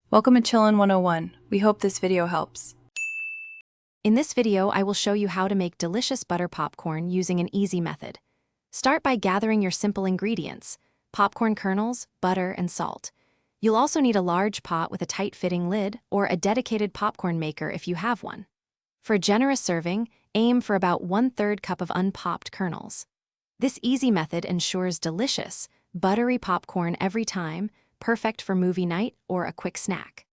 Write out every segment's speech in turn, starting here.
Welcome to Chillin' 101. We hope this video helps. In this video, I will show you how to make delicious butter popcorn using an easy method. Start by gathering your simple ingredients: popcorn kernels, butter, and salt. You'll also need a large pot with a tight-fitting lid or a dedicated popcorn maker if you have one. For a generous serving, aim for about 1/3 cup of unpopped kernels. This easy method ensures delicious, buttery popcorn every time, perfect for movie night or a quick snack.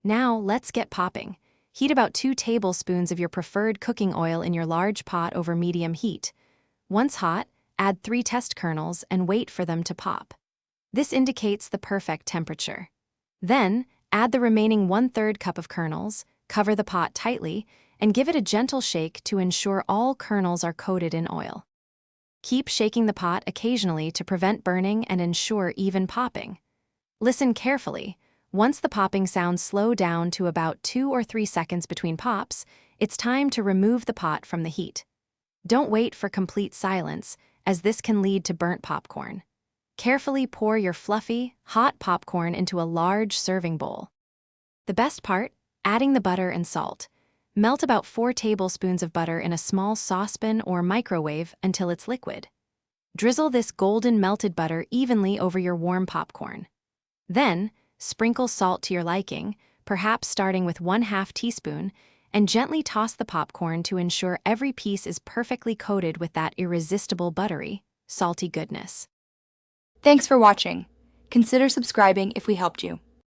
Now, let's get popping. Heat about 2 tablespoons of your preferred cooking oil in your large pot over medium heat. Once hot, add 3 test kernels and wait for them to pop. This indicates the perfect temperature. Then, add the remaining 1/3 cup of kernels, cover the pot tightly, and give it a gentle shake to ensure all kernels are coated in oil. Keep shaking the pot occasionally to prevent burning and ensure even popping. Listen carefully. Once the popping sounds slow down to about 2 or 3 seconds between pops, it's time to remove the pot from the heat. Don't wait for complete silence, as this can lead to burnt popcorn. Carefully pour your fluffy, hot popcorn into a large serving bowl. The best part? Adding the butter and salt. Melt about 4 tablespoons of butter in a small saucepan or microwave until it's liquid. Drizzle this golden melted butter evenly over your warm popcorn. Then, sprinkle salt to your liking, perhaps starting with 1/2 teaspoon, and gently toss the popcorn to ensure every piece is perfectly coated with that irresistible buttery, salty goodness. Thanks for watching. Consider subscribing if we helped you.